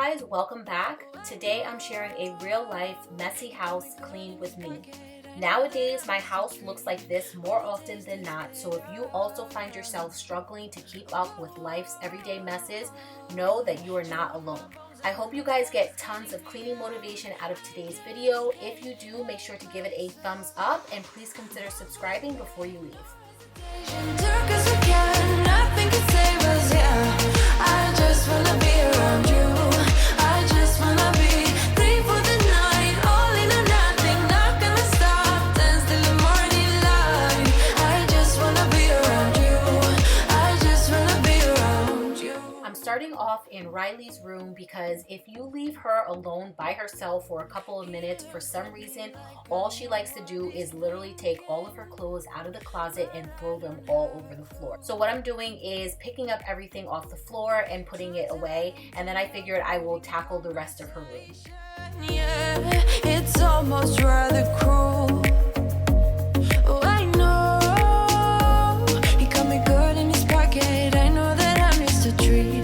guys, welcome back. Today I'm sharing a real life messy house cleaned with me. Nowadays my house looks like this more often than not, so if you also find yourself struggling to keep up with life's everyday messes, know that you are not alone. I hope you guys get tons of cleaning motivation out of today's video. If you do, make sure to give it a thumbs up and please consider subscribing before you leave. Starting off in Riley's room, because if you leave her alone by herself for a couple of minutes, for some reason all she likes to do is literally take all of her clothes out of the closet and throw them all over the floor. So what I'm doing is picking up everything off the floor and putting it away, and then I figured I will tackle the rest of her room. Yeah, it's almost rather cruel. Oh, I know he got me good in his pocket. I know that I missed a treat.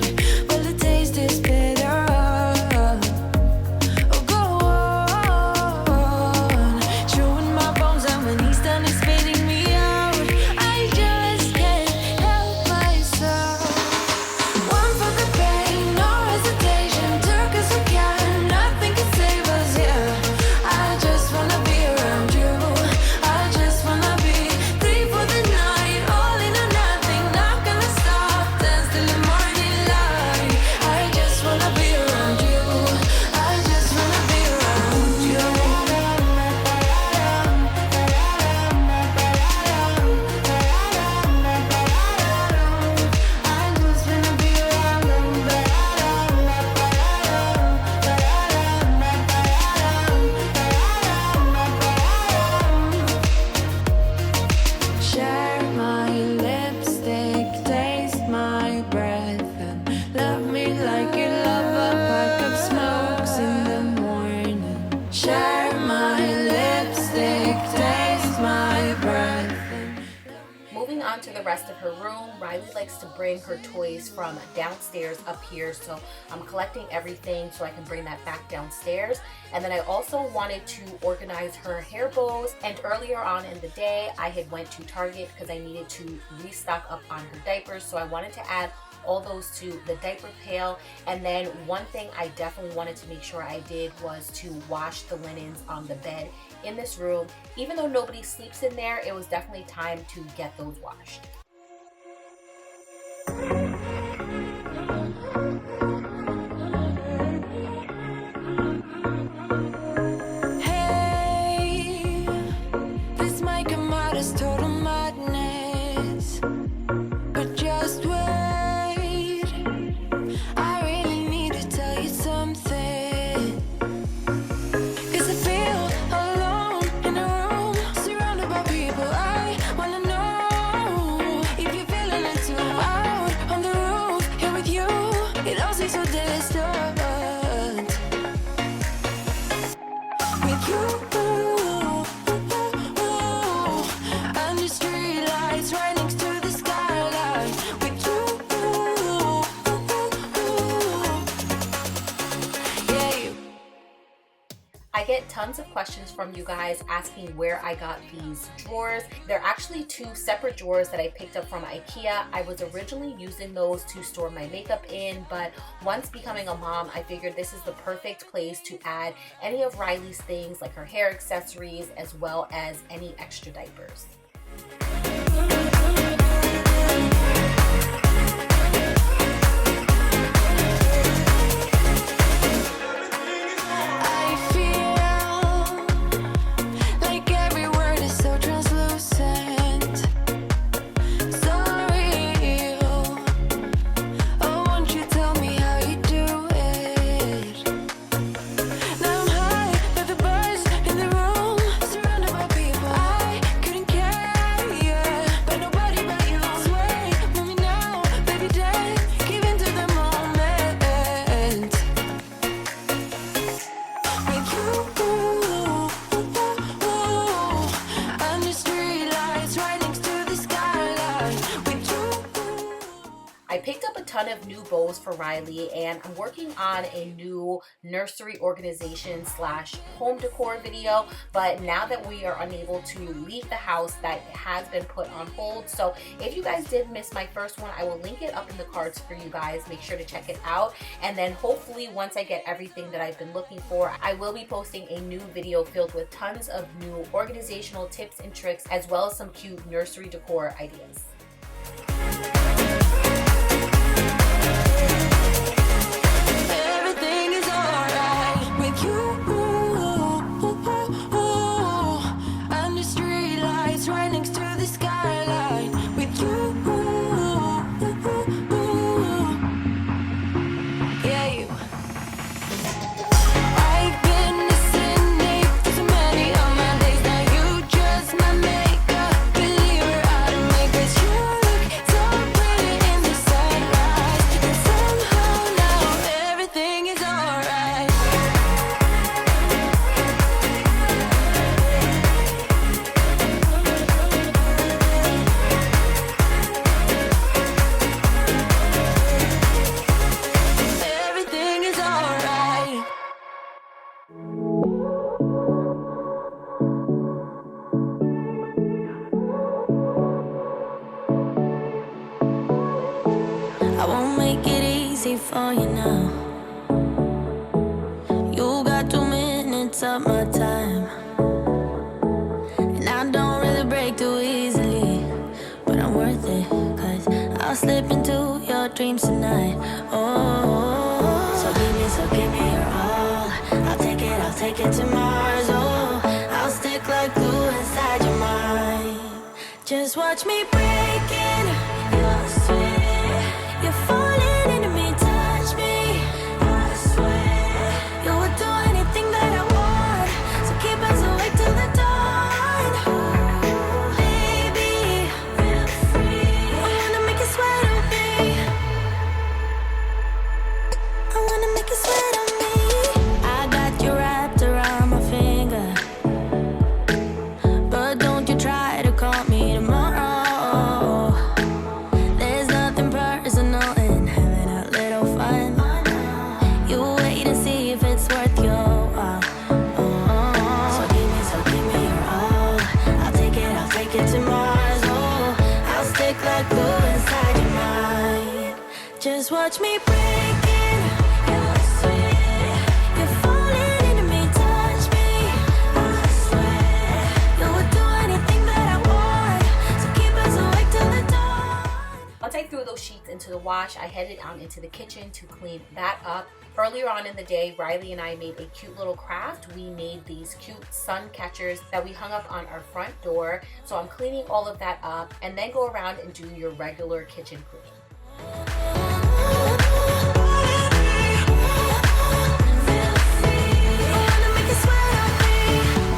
Moving on to the rest of her room, Riley likes to bring her toys from downstairs up here, so I'm collecting everything so I can bring that back downstairs. And then I also wanted to organize her hair bows, and earlier on in the day I had went to Target because I needed to restock up on her diapers, so I wanted to add all those to the diaper pail. And then one thing I definitely wanted to make sure I did was to wash the linens on the bed in this room. Even though nobody sleeps in there, it was definitely time to get those washed. Hey, this might come out as total madness, but just wait. I get tons of questions from you guys asking where I got these drawers. They're actually two separate drawers that I picked up from IKEA. I was originally using those to store my makeup in, but once becoming a mom, I figured this is the perfect place to add any of Riley's things, like her hair accessories, as well as any extra diapers. Yeah. ton of new bows for Riley, and I'm working on a new nursery organization slash home decor video, but now that we are unable to leave the house, that has been put on hold. So if you guys did miss my first one, I will link it up in the cards for you guys. Make sure to check it out, and then hopefully once I get everything that I've been looking for, I will be posting a new video filled with tons of new organizational tips and tricks, as well as some cute nursery decor ideas. Everything is alright with you. Under street lights, right next to the skyline. With you, yeah, you. I've been listening to so many of my days. Now you just my makeup believer out of me. 'Cause you look so pretty in the sunrise, and somehow now everything is alright. Everything is alright. I won't make it easy for you now. You got 2 minutes of my time, and I don't really break too easily, but I'm worth it, 'cause I'll slip into your dreams tonight. Oh, so give me your all. I'll take it to Mars. Oh, I'll stick like glue inside your mind. Just watch me breaking your sweat. You're falling into me, touch me. I swear you would do anything that I want, so keep us awake till the dawn. Baby, feel free. I wanna make you sweat on me. I wanna make you sweat on me. I got you wrapped around my finger, but don't you try to call me tomorrow. There's nothing personal in having a little fun. You wait and see if it's worth your while. So give me your all. I'll take it to Mars. Oh, I'll stick like glue inside your mind. Just watch me breaking your sweat. You're falling into me, touch me. I swear you would do anything that I want, so keep us awake till the dawn. Once I threw those sheets into the wash, I headed out into the kitchen to clean that up. Earlier on in the day, Riley and I made a cute little craft. We made these cute sun catchers that we hung up on our front door. So I'm cleaning all of that up, and then go around and do your regular kitchen cleaning.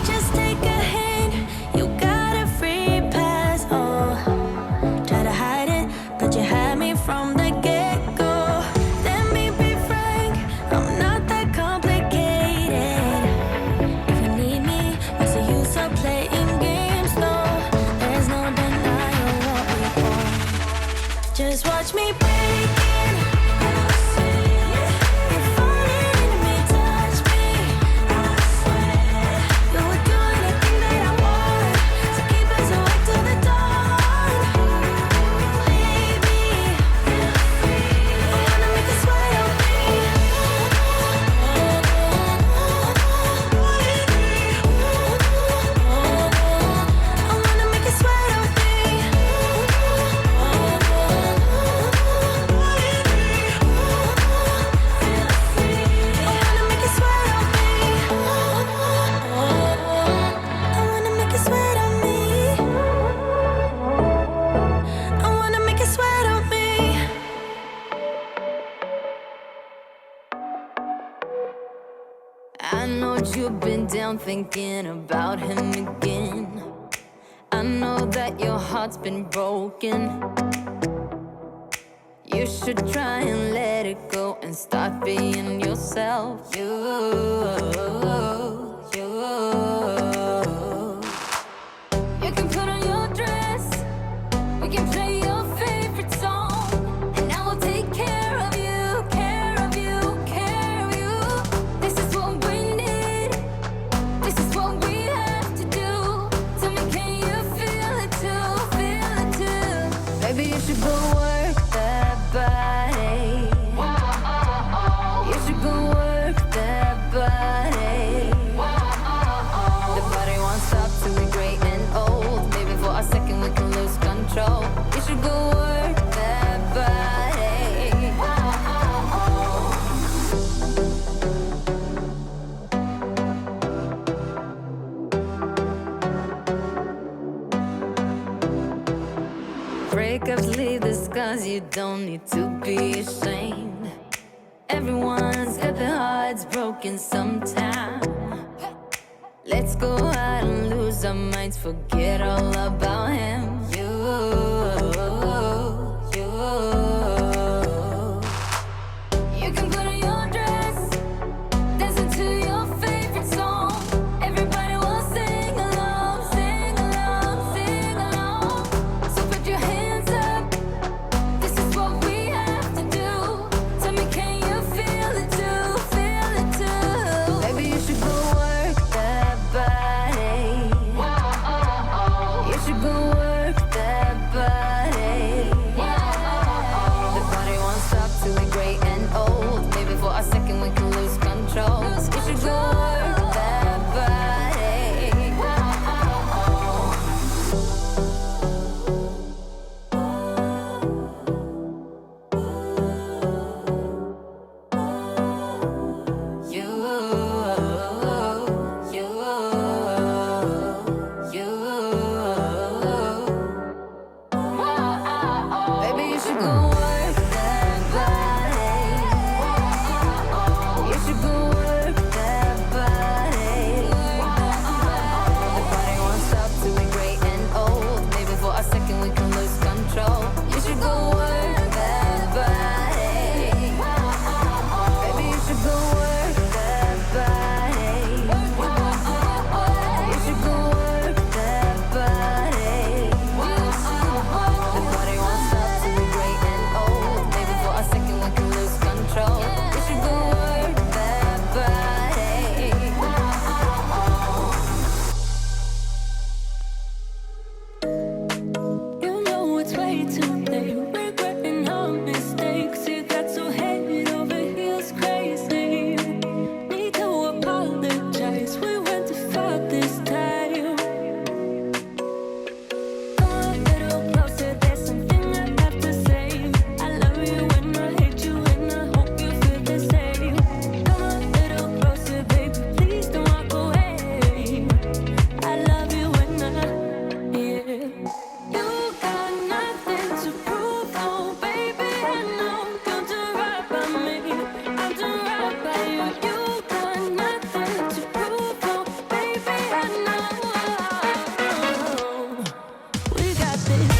Just take a hint, you got a free pass. Oh, try to hide it, but you had me from the get-go. Let me be frank, I'm not that complicated. If you need me, what's the use of playing games? No, there's no denying what we want. Just watch me breaking your sweat. You're falling into me, touch me. I swear you would do anything that I want, so keep us awake till the dawn. Baby, feel free. I wanna make you sweat on me. I wanna make you sweat on me. I know you've been down thinking about him again. I know that your heart's been broken. You should try and let it go and start being yourself. You can put on your dress, we can play your favorite song, and I will take care 'cause you don't need to be ashamed. Everyone's got their hearts broken sometime. Let's go out and lose our minds, forget all about him. You can put on your dress, dancing to your favorite song. Everybody will sing along, sing along, sing along. So put your hands up, this is what we have to do. Tell me, can you feel it too, feel it too? Baby, you should go work that body. You should go work that body. The body won't stop till we're gray and old. Maybe for a second we can lose control. You should go work that body. You, baby, you should go work that body. You should go work that body. The body won't stop till we're gray and old. Maybe for a second we can lose control. You should go work that body. Baby, you should go work that body. You should go work that body. The body won't stop till we're gray and old. Maybe for a second we can lose control. You should go work that body. You know it's way too late, regretting our mistakes. You got so head over heels crazy. Need to apologize, we went too far this time. Come a little closer, there's something I have to say. I love you and I hate you and I hope you feel the same. Come a little closer, baby, please don't walk away. I love you and yeah. You got nothing to prove, oh baby, I know. Don't do right by me, I'll do right by you. You got nothing to prove, oh baby, I know. We got this.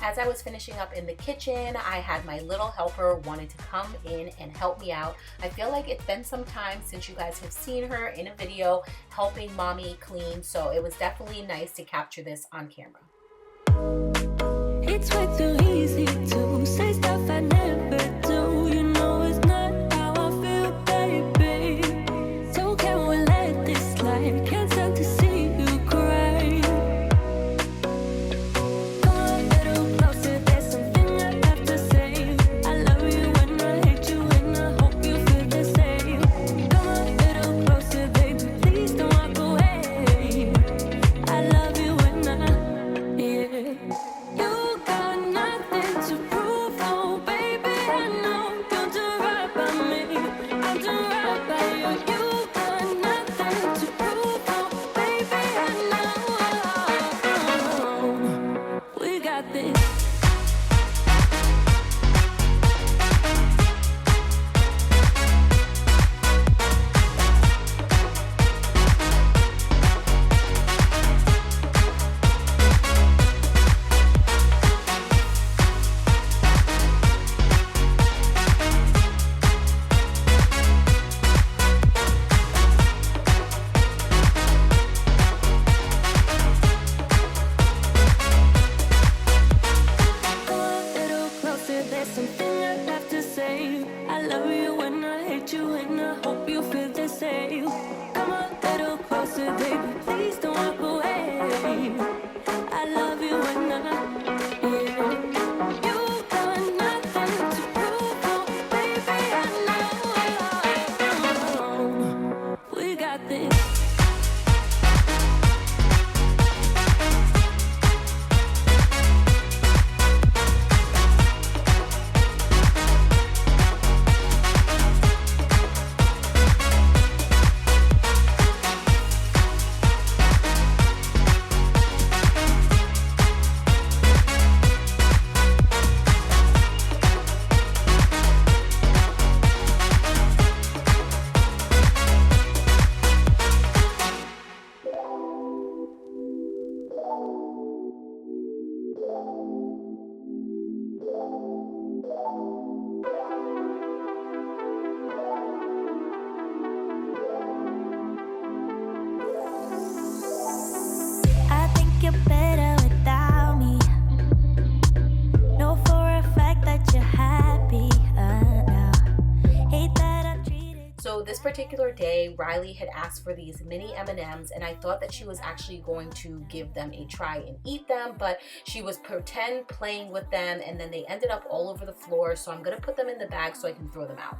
As I was finishing up in the kitchen, I had my little helper wanted to come in and help me out. I feel like it's been some time since you guys have seen her in a video helping mommy clean, so it was definitely nice to capture this on camera. It's way too easy to say stuff I never do. You know it's not how I feel, baby. So can we let this slide? Can't stand to see you cry. Come a little closer, there's something I have to say. I love you and I hate you and I hope you feel the same. Come a little closer, baby, please don't walk away. I love you and yeah. You got nothing to prove, oh baby, I know. Don't do right by me, I'll do right by you. You got nothing to prove, oh baby, I know. We got this. Come a little closer, there's something I have to say. I love you and I hate you and I hope you feel the same. Come a little closer, baby, please don't walk away. I love you and yeah. You got nothing to prove, oh baby, I know. We got this. So this particular day, Riley had asked for these mini M&Ms, and I thought that she was actually going to give them a try and eat them, but she was pretend playing with them, and then they ended up all over the floor. So I'm gonna put them in the bag so I can throw them out.